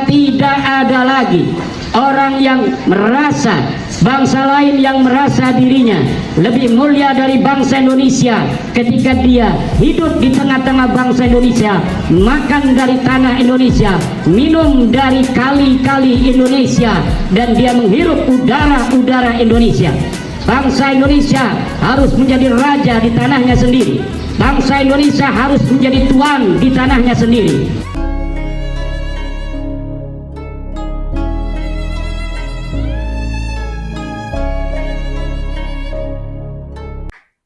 tidak ada lagi orang yang merasa, bangsa lain yang merasa dirinya lebih mulia dari bangsa Indonesia ketika dia hidup di tengah-tengah bangsa Indonesia, makan dari tanah Indonesia, minum dari kali-kali Indonesia, dan dia menghirup udara-udara Indonesia. Bangsa Indonesia harus menjadi raja di tanahnya sendiri. Bangsa Indonesia harus menjadi tuan di tanahnya sendiri.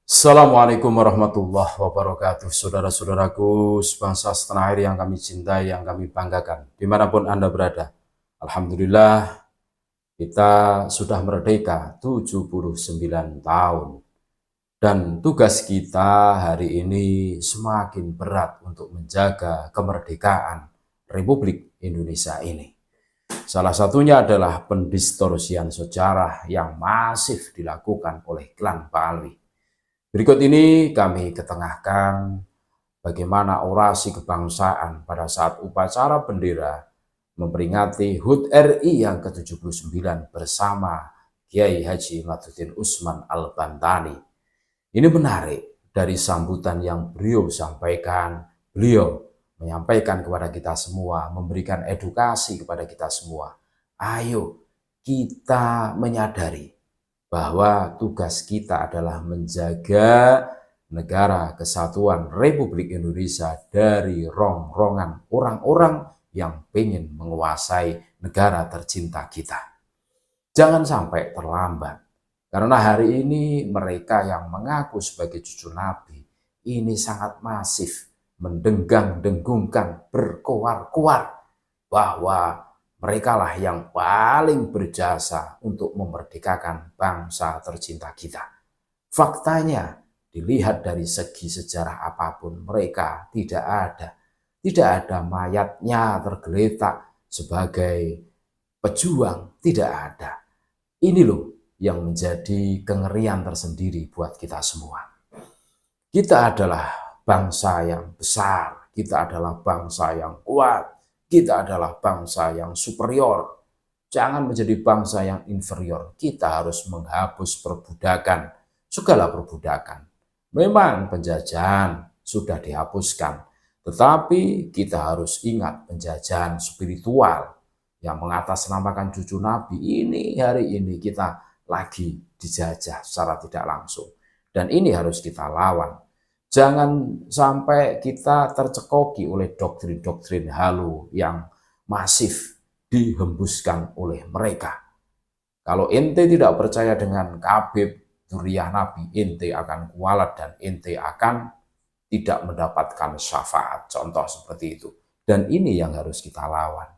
Assalamualaikum warahmatullahi wabarakatuh. Saudara-saudaraku sebangsa setanah air yang kami cintai, yang kami banggakan, dimanapun Anda berada. Alhamdulillah, kita sudah merdeka 79 tahun. Dan tugas kita hari ini semakin berat untuk menjaga kemerdekaan Republik Indonesia ini. Salah satunya adalah pendistorsian sejarah yang masif dilakukan oleh klan Pak Alwi. Berikut ini kami ketengahkan bagaimana orasi kebangsaan pada saat upacara bendera memperingati HUT RI yang ke-79 bersama Kiai Haji Imaduddin Usman Al-Bantani. Ini menarik dari sambutan yang beliau sampaikan. Beliau menyampaikan kepada kita semua, memberikan edukasi kepada kita semua. Ayo kita menyadari bahwa tugas kita adalah menjaga negara kesatuan Republik Indonesia dari rongrongan orang-orang yang ingin menguasai negara tercinta kita. Jangan sampai terlambat, karena hari ini mereka yang mengaku sebagai cucu Nabi ini sangat masif, mendenggang-denggungkan, berkoar-koar bahwa mereka lah yang paling berjasa untuk memerdekakan bangsa tercinta kita. Faktanya, dilihat dari segi sejarah apapun, mereka tidak ada. Tidak ada mayatnya tergeletak sebagai pejuang, tidak ada. Ini loh yang menjadi kengerian tersendiri buat kita semua. Kita adalah bangsa yang besar, kita adalah bangsa yang kuat, kita adalah bangsa yang superior. Jangan menjadi bangsa yang inferior. Kita harus menghapus perbudakan, segala perbudakan. Memang penjajahan sudah dihapuskan, tetapi kita harus ingat penjajahan spiritual yang mengatasnamakan cucu Nabi ini. Hari ini kita lagi dijajah secara tidak langsung. Dan ini harus kita lawan. Jangan sampai kita tercekoki oleh doktrin-doktrin halu yang masif dihembuskan oleh mereka. Kalau ente tidak percaya dengan Khabib Dzurriyyah Nabi, ente akan kualat dan ente akan tidak mendapatkan syafaat. Contoh seperti itu. Dan ini yang harus kita lawan.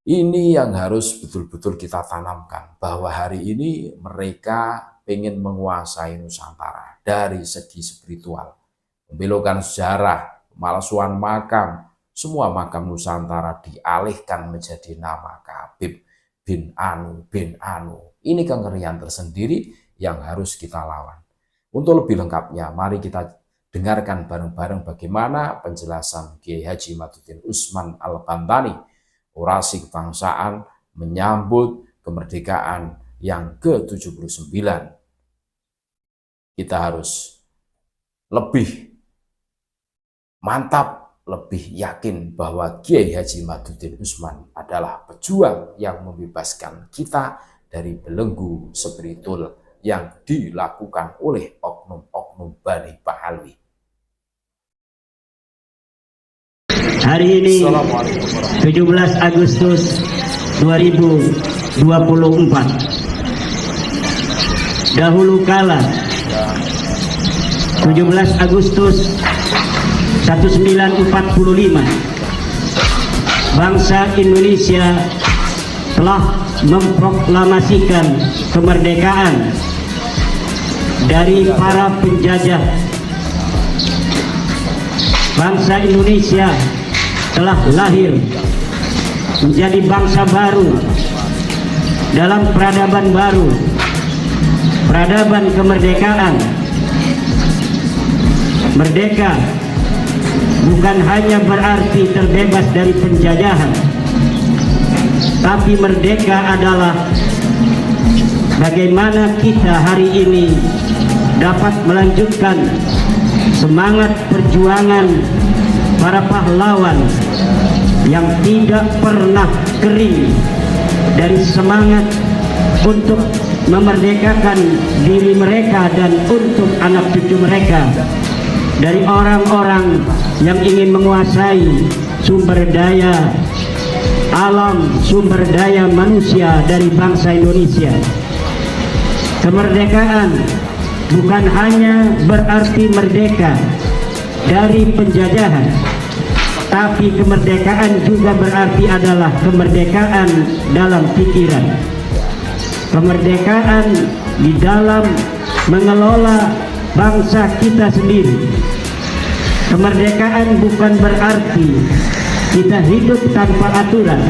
Ini yang harus betul-betul kita tanamkan. Bahwa hari ini mereka ingin menguasai Nusantara dari segi spiritual. Membelokkan sejarah, pemalsuan makam. Semua makam Nusantara dialihkan menjadi nama Khabib bin Anu bin Anu. Ini kengerian tersendiri yang harus kita lawan. Untuk lebih lengkapnya, mari kita dengarkan bareng-bareng bagaimana penjelasan Kiai Haji Imaduddin Usman Al-Bantani, orasi kebangsaan menyambut kemerdekaan yang ke-79. Kita harus lebih mantap, lebih yakin bahwa Kiai Haji Imaduddin Usman adalah pejuang yang membebaskan kita dari belenggu spiritual yang dilakukan oleh oknum-oknum Bani Pak Alwi. Hari ini 17 Agustus 2024. Dahulu kala 17 Agustus 1945 bangsa Indonesia telah memproklamasikan kemerdekaan dari para penjajah. Bangsa Indonesia telah lahir menjadi bangsa baru dalam peradaban baru, peradaban kemerdekaan. Merdeka bukan hanya berarti terbebas dari penjajahan, Tapi merdeka adalah bagaimana kita hari ini dapat melanjutkan semangat perjuangan para pahlawan yang tidak pernah kering dari semangat untuk memerdekakan diri mereka dan untuk anak cucu mereka dari orang-orang yang ingin menguasai sumber daya alam, sumber daya manusia dari bangsa Indonesia. Kemerdekaan bukan hanya berarti merdeka dari penjajahan, tapi kemerdekaan juga berarti adalah kemerdekaan dalam pikiran, kemerdekaan di dalam mengelola bangsa kita sendiri. Kemerdekaan bukan berarti kita hidup tanpa aturan,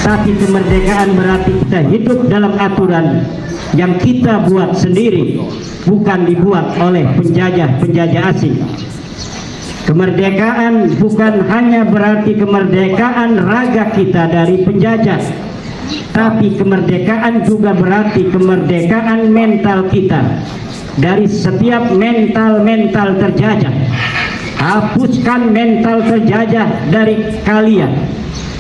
tapi kemerdekaan berarti kita hidup dalam aturan yang kita buat sendiri, bukan dibuat oleh penjajah-penjajah asing. Kemerdekaan bukan hanya berarti kemerdekaan raga kita dari penjajah, tapi kemerdekaan juga berarti kemerdekaan mental kita dari setiap mental terjajah. Hapuskan mental terjajah dari kalian.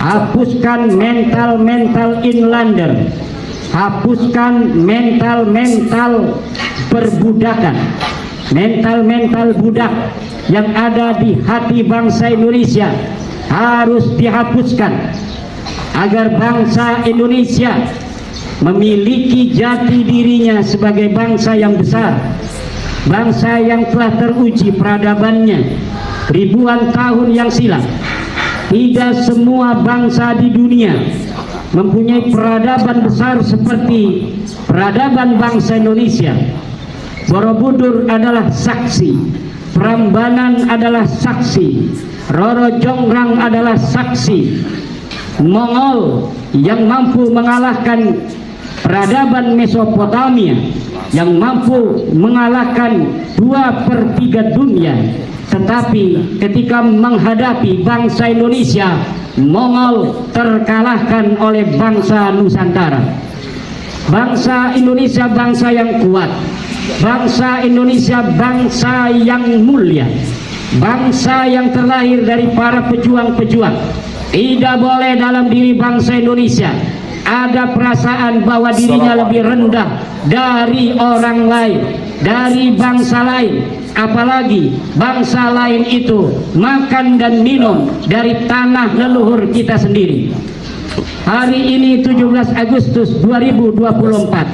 Hapuskan mental inlander. Hapuskan mental perbudakan. Mental budak yang ada di hati bangsa Indonesia harus dihapuskan agar bangsa Indonesia memiliki jati dirinya sebagai bangsa yang besar, bangsa yang telah teruji peradabannya ribuan tahun yang silam. Tidak semua bangsa di dunia mempunyai peradaban besar seperti peradaban bangsa Indonesia. Borobudur adalah saksi, Prambanan adalah saksi, Roro Jonggrang adalah saksi. Mongol yang mampu mengalahkan peradaban Mesopotamia, yang mampu mengalahkan 2/3 dunia, tetapi ketika menghadapi bangsa Indonesia, Mongol terkalahkan oleh bangsa Nusantara. Bangsa Indonesia bangsa yang kuat, bangsa Indonesia bangsa yang mulia, bangsa yang terlahir dari para pejuang-pejuang. Tidak boleh dalam diri bangsa Indonesia ada perasaan bahwa dirinya lebih rendah dari orang lain, dari bangsa lain. Apalagi bangsa lain itu makan dan minum dari tanah leluhur kita sendiri. Hari ini 17 Agustus 2024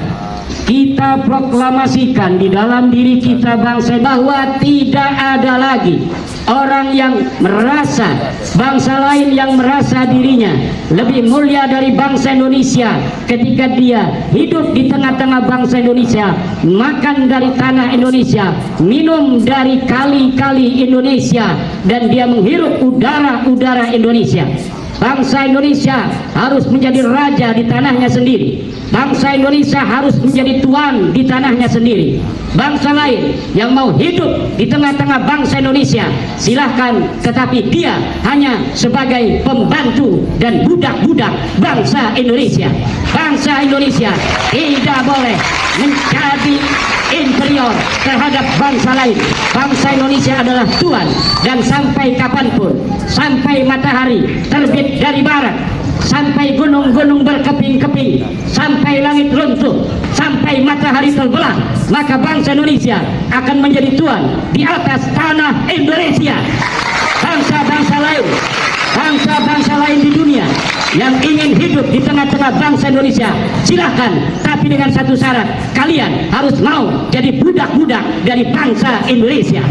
kita proklamasikan di dalam diri kita bangsa bahwa tidak ada lagi orang yang merasa, bangsa lain yang merasa dirinya lebih mulia dari bangsa Indonesia ketika dia hidup di tengah-tengah bangsa Indonesia, makan dari tanah Indonesia, minum dari kali-kali Indonesia, dan dia menghirup udara-udara Indonesia. Bangsa Indonesia harus menjadi raja di tanahnya sendiri. Bangsa Indonesia harus menjadi tuan di tanahnya sendiri. Bangsa lain yang mau hidup di tengah-tengah bangsa Indonesia, silahkan, tetapi dia hanya sebagai pembantu dan budak-budak bangsa Indonesia. Bangsa Indonesia tidak boleh menjadi inferior terhadap bangsa lain. Bangsa Indonesia adalah tuan, dan sampai kapanpun, sampai matahari terbit dari barat, sampai gunung-gunung berkeping-keping, sampai langit runtuh, sampai matahari terbelah, maka bangsa Indonesia akan menjadi tuan di atas tanah Indonesia. Bangsa-bangsa lain di dunia yang ingin hidup di tengah-tengah bangsa Indonesia, silahkan, tapi dengan satu syarat: kalian harus mau jadi budak-budak dari bangsa Indonesia.